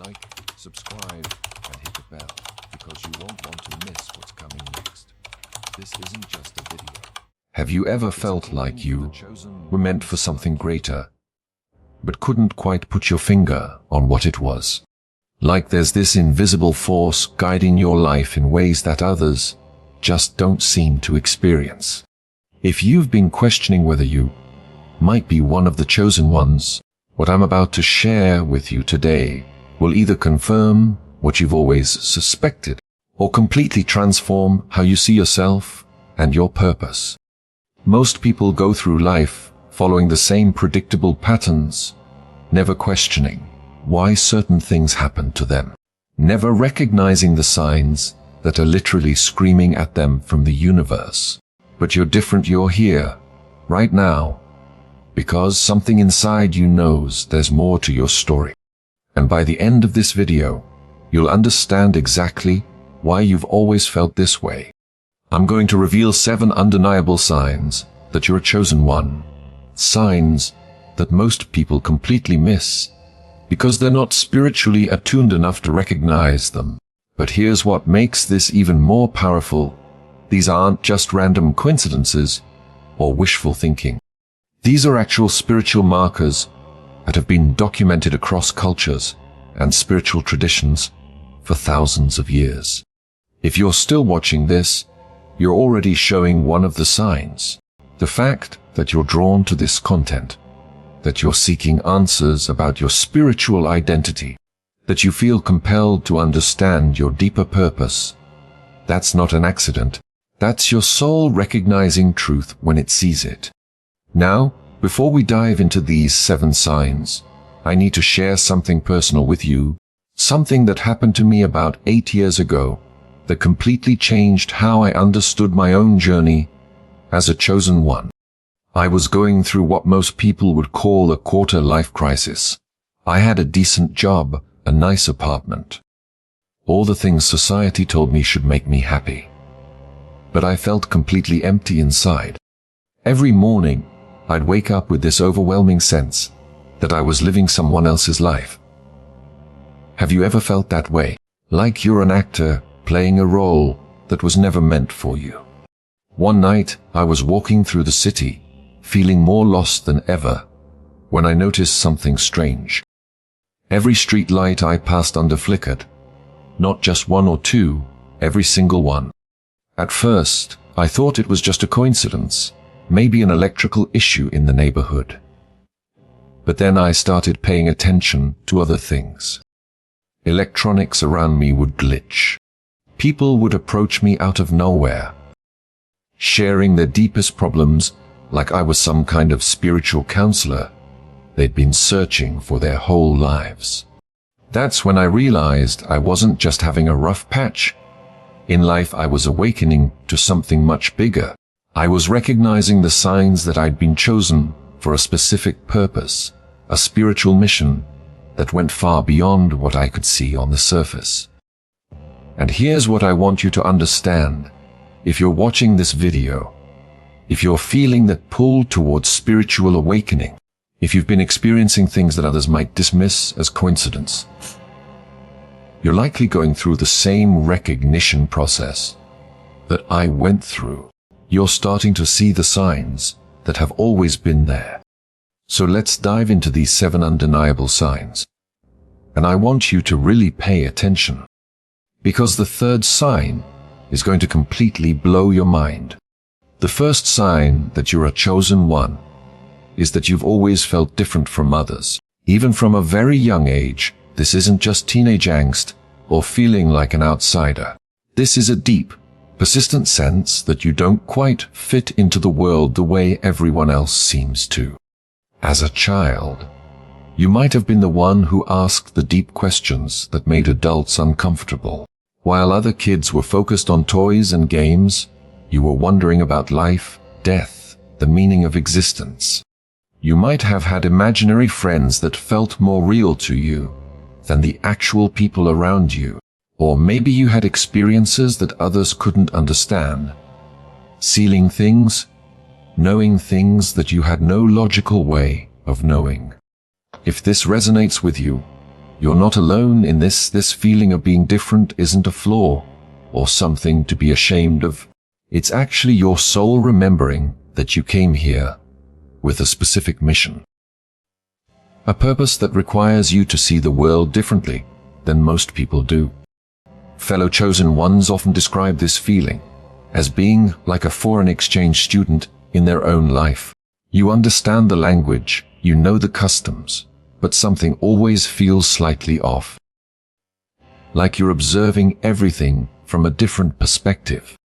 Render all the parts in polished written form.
like, subscribe, and hit the bell, because you won't want to miss what's coming next. This isn't just a video. Have you ever felt like you were meant for something greater, but couldn't quite put your finger on what it was? Like there's this invisible force guiding your life in ways that others just don't seem to experience. If you've been questioning whether you might be one of the chosen ones, what I'm about to share with you today will either confirm what you've always suspected or completely transform how you see yourself and your purpose. Most people go through life following the same predictable patterns, never questioning why certain things happen to them, never recognizing the signs that are literally screaming at them from the universe. But you're different. You're here, right now, because something inside you knows there's more to your story. And by the end of this video, you'll understand exactly why you've always felt this way. I'm going to reveal 7 undeniable signs that you're a chosen one. Signs that most people completely miss because they're not spiritually attuned enough to recognize them. But here's what makes this even more powerful. These aren't just random coincidences or wishful thinking. These are actual spiritual markers that have been documented across cultures and spiritual traditions for thousands of years. If you're still watching this, you're already showing one of the signs. The fact that you're drawn to this content, that you're seeking answers about your spiritual identity, that you feel compelled to understand your deeper purpose, that's not an accident. That's your soul recognizing truth when it sees it. Now, before we dive into these 7 signs, I need to share something personal with you, something that happened to me about 8 years ago that completely changed how I understood my own journey as a chosen one. I was going through what most people would call a quarter-life crisis. I had a decent job, a nice apartment, all the things society told me should make me happy. But I felt completely empty inside. Every morning, I'd wake up with this overwhelming sense that I was living someone else's life. Have you ever felt that way? Like you're an actor playing a role that was never meant for you. One night, I was walking through the city, feeling more lost than ever, when I noticed something strange. Every street light I passed under flickered. Not just 1 or 2, every single one. At first, I thought it was just a coincidence, maybe an electrical issue in the neighborhood. But then I started paying attention to other things. Electronics around me would glitch. People would approach me out of nowhere, sharing their deepest problems like I was some kind of spiritual counselor they'd been searching for their whole lives. That's when I realized I wasn't just having a rough patch. In life, I was awakening to something much bigger. I was recognizing the signs that I'd been chosen for a specific purpose, a spiritual mission that went far beyond what I could see on the surface. And here's what I want you to understand. If you're watching this video, if you're feeling that pull towards spiritual awakening, if you've been experiencing things that others might dismiss as coincidence, you're likely going through the same recognition process that I went through. You're starting to see the signs that have always been there. So let's dive into these 7 undeniable signs. And I want you to really pay attention, because the 3rd sign is going to completely blow your mind. The first sign that you're a chosen one is that you've always felt different from others. Even from a very young age, this isn't just teenage angst or feeling like an outsider. This is a deep, persistent sense that you don't quite fit into the world the way everyone else seems to. As a child, you might have been the one who asked the deep questions that made adults uncomfortable. While other kids were focused on toys and games, you were wondering about life, death, the meaning of existence. You might have had imaginary friends that felt more real to you than the actual people around you. Or maybe you had experiences that others couldn't understand. Seeing things, knowing things that you had no logical way of knowing. If this resonates with you, You're not alone in this. This feeling of being different isn't a flaw or something to be ashamed of. It's actually your soul remembering that you came here with a specific mission. A purpose that requires you to see the world differently than most people do. Fellow chosen ones often describe this feeling as being like a foreign exchange student in their own life. You understand the language, you know the customs, but something always feels slightly off. Like you're observing everything from a different perspective.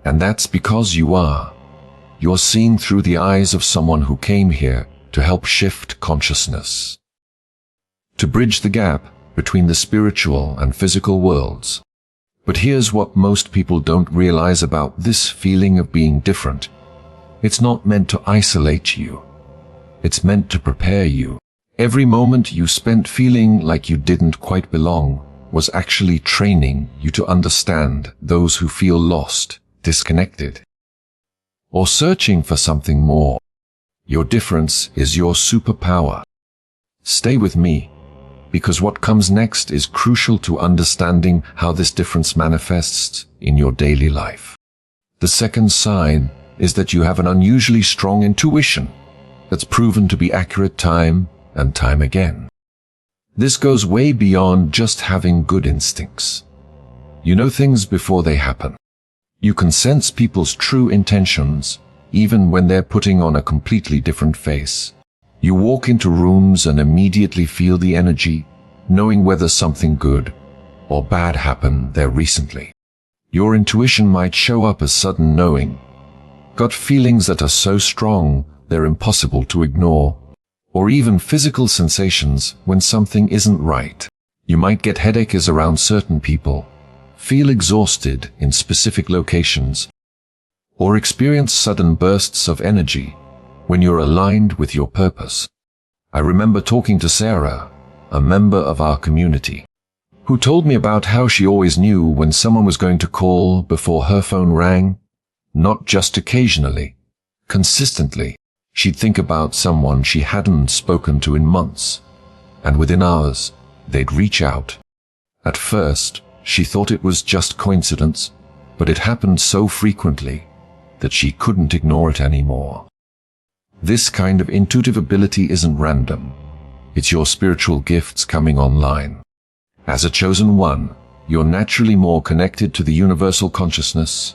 And that's because you're seeing through the eyes of someone who came here to help shift consciousness. To bridge the gap between the spiritual and physical worlds. But here's what most people don't realize about this feeling of being different. It's not meant to isolate you. It's meant to prepare you. Every moment you spent feeling like you didn't quite belong was actually training you to understand those who feel lost, disconnected, or searching for something more. Your difference is your superpower. Stay with me, because what comes next is crucial to understanding how this difference manifests in your daily life. The second sign is that you have an unusually strong intuition that's proven to be accurate time and time again. This goes way beyond just having good instincts. You know things before they happen. You can sense people's true intentions, even when they're putting on a completely different face. You walk into rooms and immediately feel the energy, knowing whether something good or bad happened there recently. Your intuition might show up as sudden knowing, gut feelings that are so strong they're impossible to ignore, or even physical sensations when something isn't right. You might get headaches around certain people, feel exhausted in specific locations, or experience sudden bursts of energy when you're aligned with your purpose. I remember talking to Sarah, a member of our community, who told me about how she always knew when someone was going to call before her phone rang, not just occasionally, consistently. She'd think about someone she hadn't spoken to in months, and within hours, they'd reach out. At first, she thought it was just coincidence, but it happened so frequently that she couldn't ignore it anymore. This kind of intuitive ability isn't random. It's your spiritual gifts coming online. As a chosen one, you're naturally more connected to the universal consciousness,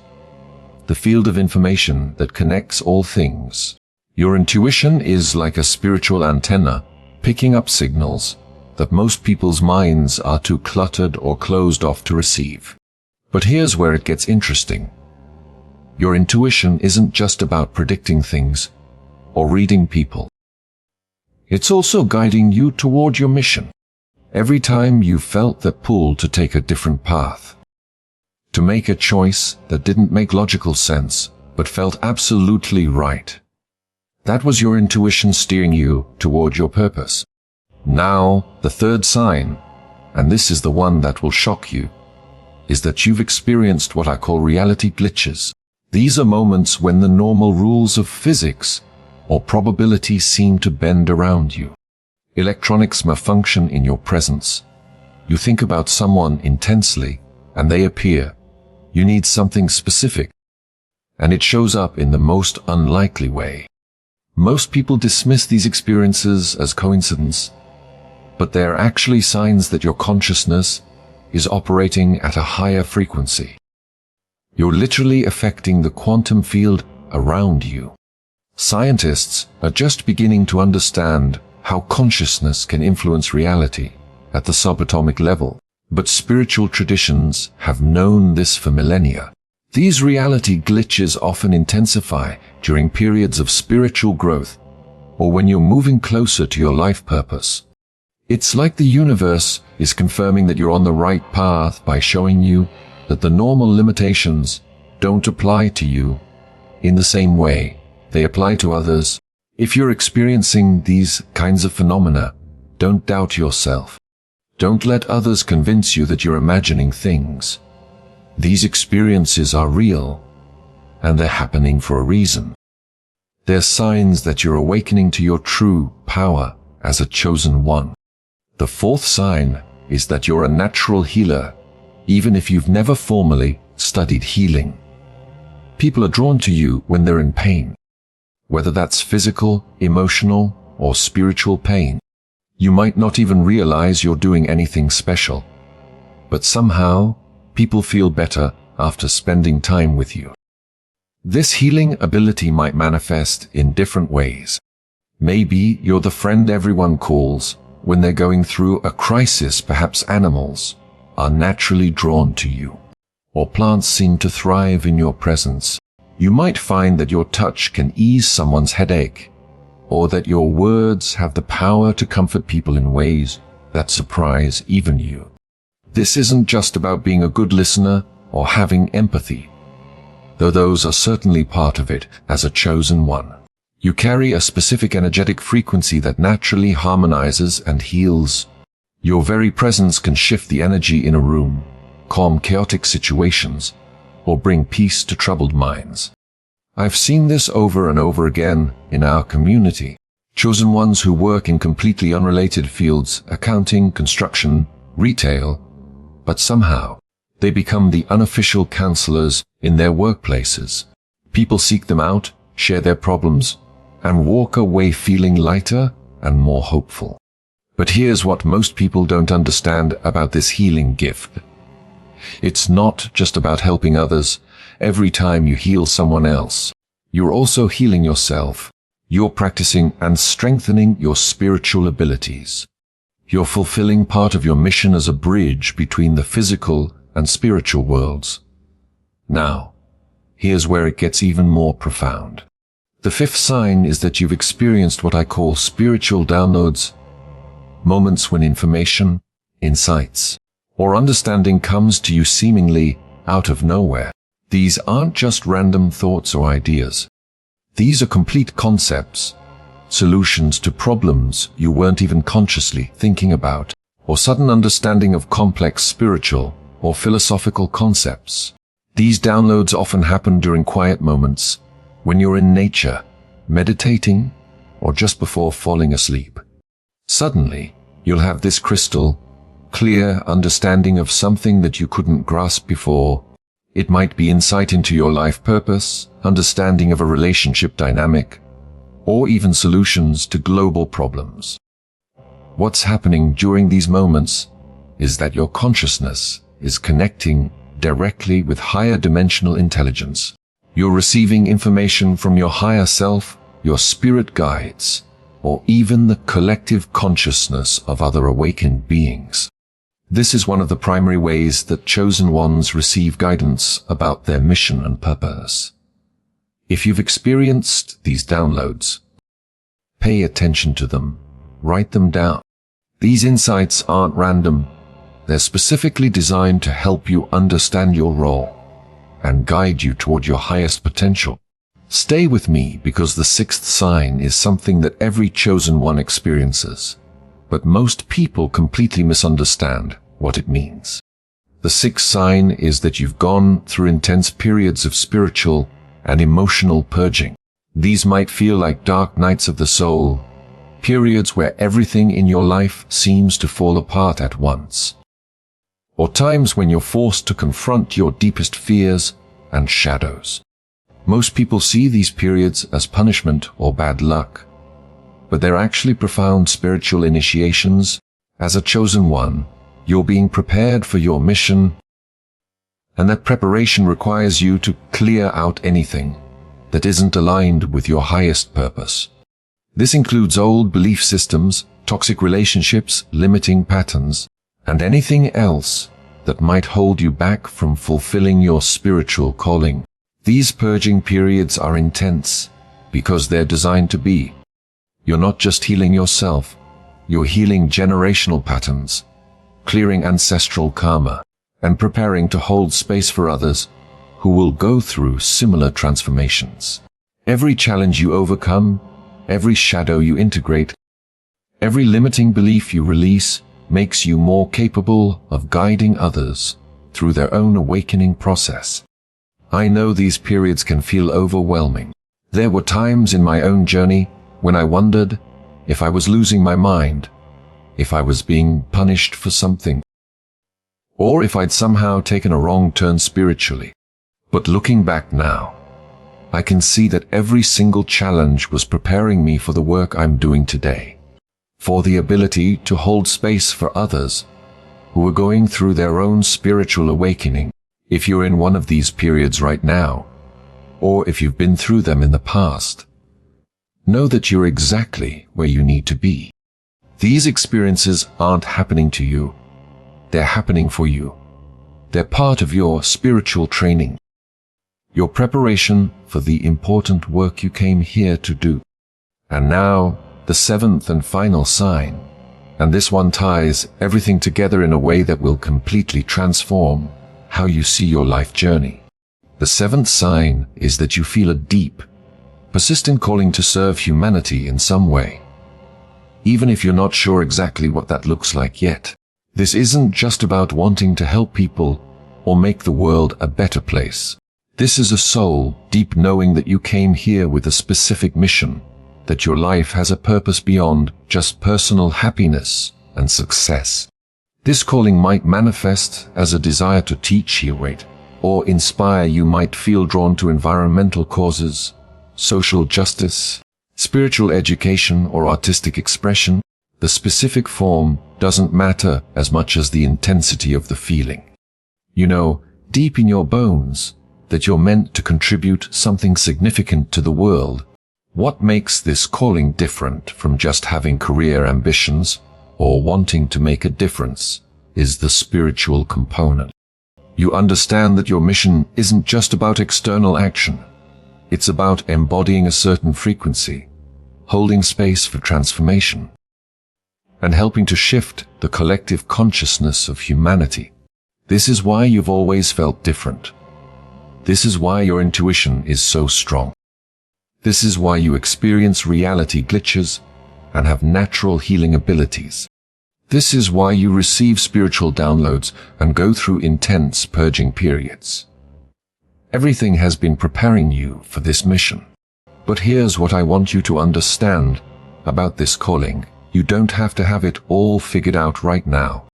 the field of information that connects all things. Your intuition is like a spiritual antenna, picking up signals that most people's minds are too cluttered or closed off to receive. But here's where it gets interesting. Your intuition isn't just about predicting things or reading people. It's also guiding you toward your mission. Every time you felt the pull to take a different path, to make a choice that didn't make logical sense but felt absolutely right, that was your intuition steering you toward your purpose. Now, the third sign, and this is the one that will shock you, is that you've experienced what I call reality glitches. These are moments when the normal rules of physics or probability seem to bend around you. Electronics malfunction in your presence. You think about someone intensely, and they appear. You need something specific, and it shows up in the most unlikely way. Most people dismiss these experiences as coincidence, but they're actually signs that your consciousness is operating at a higher frequency. You're literally affecting the quantum field around you. Scientists are just beginning to understand how consciousness can influence reality at the subatomic level, but spiritual traditions have known this for millennia. These reality glitches often intensify during periods of spiritual growth or when you're moving closer to your life purpose. It's like the universe is confirming that you're on the right path by showing you that the normal limitations don't apply to you in the same way they apply to others. If you're experiencing these kinds of phenomena, don't doubt yourself. Don't let others convince you that you're imagining things. These experiences are real, and they're happening for a reason. They're signs that you're awakening to your true power as a chosen one. The fourth sign is that you're a natural healer, even if you've never formally studied healing. People are drawn to you when they're in pain, whether that's physical, emotional, or spiritual pain. You might not even realize you're doing anything special, but somehow people feel better after spending time with you. This healing ability might manifest in different ways. Maybe you're the friend everyone calls when they're going through a crisis. Perhaps animals are naturally drawn to you, or plants seem to thrive in your presence. You might find that your touch can ease someone's headache, or that your words have the power to comfort people in ways that surprise even you. This isn't just about being a good listener or having empathy, though those are certainly part of it. As a chosen one, you carry a specific energetic frequency that naturally harmonizes and heals. Your very presence can shift the energy in a room, calm chaotic situations, or bring peace to troubled minds. I've seen this over and over again in our community. Chosen ones who work in completely unrelated fields, accounting, construction, retail, but somehow they become the unofficial counselors in their workplaces. People seek them out, share their problems, and walk away feeling lighter and more hopeful. But here's what most people don't understand about this healing gift. It's not just about helping others. Every time you heal someone else, you're also healing yourself. You're practicing and strengthening your spiritual abilities. You're fulfilling part of your mission as a bridge between the physical and spiritual worlds. Now, here's where it gets even more profound. The fifth sign is that you've experienced what I call spiritual downloads, moments when information, insights, or understanding comes to you seemingly out of nowhere. These aren't just random thoughts or ideas. These are complete concepts, solutions to problems you weren't even consciously thinking about, or sudden understanding of complex spiritual or philosophical concepts. These downloads often happen during quiet moments, when you're in nature, meditating, or just before falling asleep. Suddenly, you'll have this crystal clear understanding of something that you couldn't grasp before. It might be insight into your life purpose, understanding of a relationship dynamic, or even solutions to global problems. What's happening during these moments is that your consciousness is connecting directly with higher dimensional intelligence. You're receiving information from your higher self, your spirit guides, or even the collective consciousness of other awakened beings. This is one of the primary ways that chosen ones receive guidance about their mission and purpose. If you've experienced these downloads, pay attention to them, write them down. These insights aren't random. They're specifically designed to help you understand your role and guide you toward your highest potential. Stay with me, because the sixth sign is something that every chosen one experiences, but most people completely misunderstand what it means. The sixth sign is that you've gone through intense periods of spiritual and emotional purging. These might feel like dark nights of the soul, periods where everything in your life seems to fall apart at once, or times when you're forced to confront your deepest fears and shadows. Most people see these periods as punishment or bad luck, but they're actually profound spiritual initiations. As a chosen one, you're being prepared for your mission, and that preparation requires you to clear out anything that isn't aligned with your highest purpose. This includes old belief systems, toxic relationships, limiting patterns, and anything else that might hold you back from fulfilling your spiritual calling. These purging periods are intense because they're designed to be. You're not just healing yourself, you're healing generational patterns, clearing ancestral karma, and preparing to hold space for others who will go through similar transformations. Every challenge you overcome, every shadow you integrate, every limiting belief you release makes you more capable of guiding others through their own awakening process. I know these periods can feel overwhelming. There were times in my own journey when I wondered if I was losing my mind, if I was being punished for something, or if I'd somehow taken a wrong turn spiritually. But looking back now, I can see that every single challenge was preparing me for the work I'm doing today, for the ability to hold space for others who are going through their own spiritual awakening. If you're in one of these periods right now, or if you've been through them in the past, know that you're exactly where you need to be. These experiences aren't happening to you. They're happening for you. They're part of your spiritual training, your preparation for the important work you came here to do. And now, the seventh and final sign, and this one ties everything together in a way that will completely transform how you see your life journey. The seventh sign is that you feel a deep, persistent calling to serve humanity in some way, even if you're not sure exactly what that looks like yet. This isn't just about wanting to help people or make the world a better place. This is a soul deep knowing that you came here with a specific mission, that your life has a purpose beyond just personal happiness and success. This calling might manifest as a desire to teach, heal, or inspire. You might feel drawn to environmental causes, social justice, spiritual education, or artistic expression. The specific form doesn't matter as much as the intensity of the feeling. You know, deep in your bones, that you're meant to contribute something significant to the world. What makes this calling different from just having career ambitions or wanting to make a difference is the spiritual component. You understand that your mission isn't just about external action. It's about embodying a certain frequency, holding space for transformation, and helping to shift the collective consciousness of humanity. This is why you've always felt different. This is why your intuition is so strong. This is why you experience reality glitches and have natural healing abilities. This is why you receive spiritual downloads and go through intense purging periods. Everything has been preparing you for this mission. But here's what I want you to understand about this calling. You don't have to have it all figured out right now.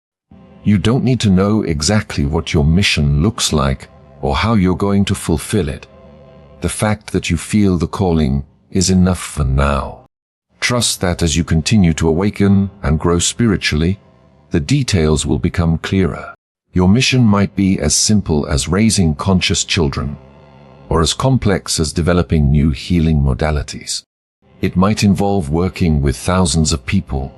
You don't need to know exactly what your mission looks like or how you're going to fulfill it. The fact that you feel the calling is enough for now. Trust that as you continue to awaken and grow spiritually, the details will become clearer. Your mission might be as simple as raising conscious children, or as complex as developing new healing modalities. It might involve working with thousands of people,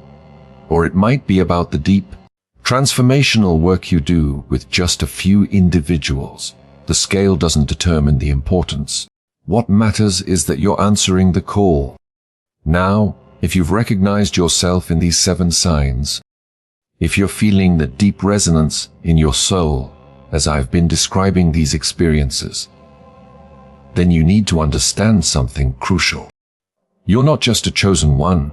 or it might be about the deep, transformational work you do with just a few individuals. The scale doesn't determine the importance. What matters is that you're answering the call. Now, if you've recognized yourself in these 7 signs, if you're feeling the deep resonance in your soul as I've been describing these experiences, then you need to understand something crucial. You're not just a chosen one.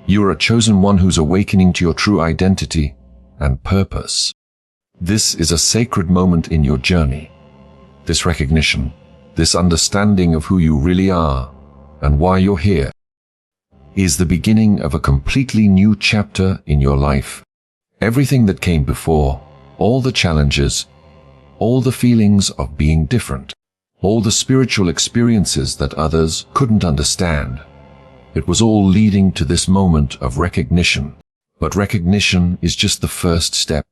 You're a chosen one who's awakening to your true identity and purpose. This is a sacred moment in your journey. This recognition, this understanding of who you really are and why you're here, is the beginning of a completely new chapter in your life. Everything that came before, all the challenges, all the feelings of being different, all the spiritual experiences that others couldn't understand, it was all leading to this moment of recognition. But recognition is just the first step.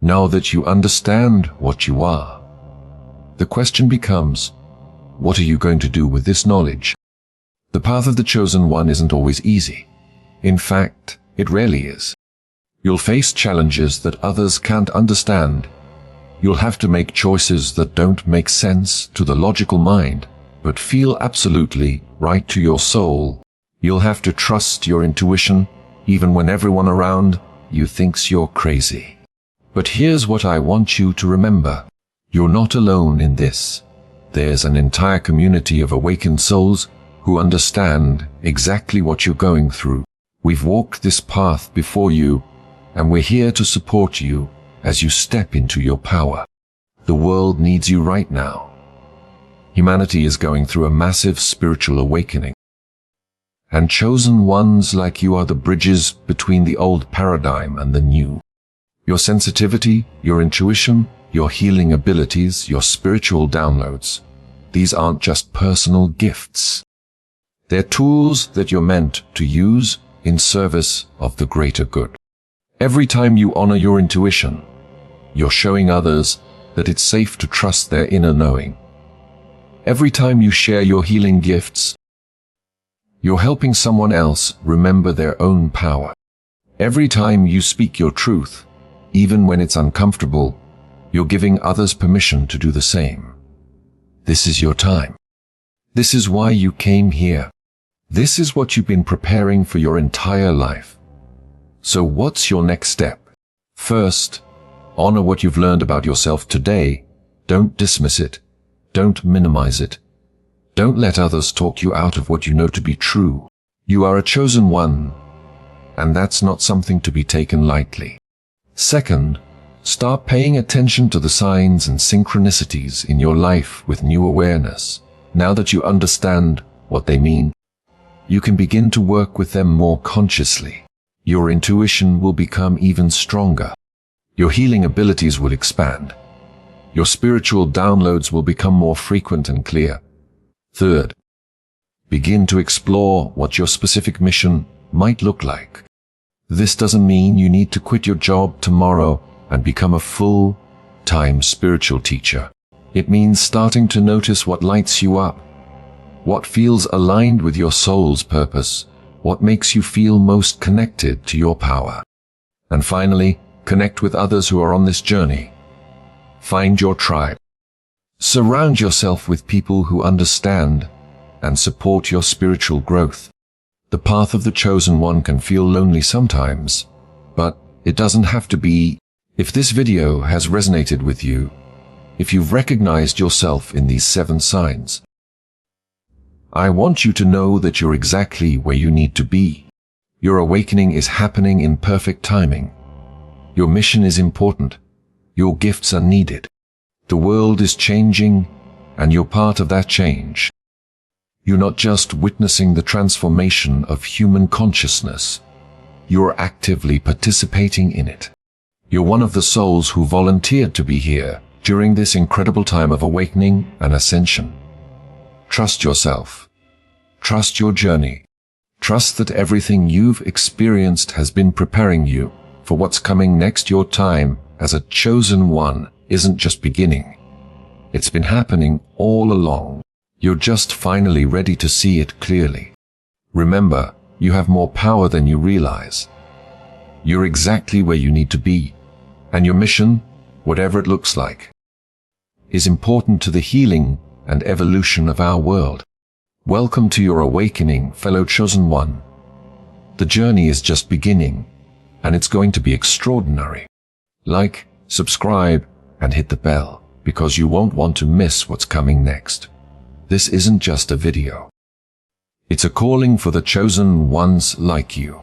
Now that you understand what you are, the question becomes, what are you going to do with this knowledge? The path of the chosen one isn't always easy. In fact, it rarely is. You'll face challenges that others can't understand. You'll have to make choices that don't make sense to the logical mind, but feel absolutely right to your soul. You'll have to trust your intuition, even when everyone around you thinks you're crazy. But here's what I want you to remember. You're not alone in this. There's an entire community of awakened souls who understand exactly what you're going through. We've walked this path before you, and we're here to support you as you step into your power. The world needs you right now. Humanity is going through a massive spiritual awakening. And chosen ones like you are the bridges between the old paradigm and the new. Your sensitivity, your intuition, your healing abilities, your spiritual downloads, these aren't just personal gifts. They're tools that you're meant to use in service of the greater good. Every time you honor your intuition, you're showing others that it's safe to trust their inner knowing. Every time you share your healing gifts, you're helping someone else remember their own power. Every time you speak your truth, even when it's uncomfortable, you're giving others permission to do the same. This is your time. This is why you came here. This is what you've been preparing for your entire life. So what's your next step? First, honor what you've learned about yourself today. Don't dismiss it. Don't minimize it. Don't let others talk you out of what you know to be true. You are a chosen one, and that's not something to be taken lightly. Second, start paying attention to the signs and synchronicities in your life with new awareness. Now that you understand what they mean, you can begin to work with them more consciously. Your intuition will become even stronger. Your healing abilities will expand. Your spiritual downloads will become more frequent and clear. Third, begin to explore what your specific mission might look like. This doesn't mean you need to quit your job tomorrow and become a full-time spiritual teacher. It means starting to notice what lights you up, what feels aligned with your soul's purpose, what makes you feel most connected to your power. And finally, connect with others who are on this journey. Find your tribe. Surround yourself with people who understand and support your spiritual growth. The path of the chosen one can feel lonely sometimes, but it doesn't have to be. If this video has resonated with you, if you've recognized yourself in these 7 signs, I want you to know that you're exactly where you need to be. Your awakening is happening in perfect timing. Your mission is important. Your gifts are needed. The world is changing, and you're part of that change. You're not just witnessing the transformation of human consciousness. You're actively participating in it. You're one of the souls who volunteered to be here during this incredible time of awakening and ascension. Trust yourself. Trust your journey. Trust that everything you've experienced has been preparing you for what's coming next. Your time as a chosen one isn't just beginning. It's been happening all along. You're just finally ready to see it clearly. Remember, you have more power than you realize. You're exactly where you need to be, and your mission, whatever it looks like, is important to the healing and evolution of our world. Welcome to your awakening, fellow chosen one. The journey is just beginning, and it's going to be extraordinary. Like, subscribe, and hit the bell, because you won't want to miss what's coming next. This isn't just a video. It's a calling for the chosen ones like you.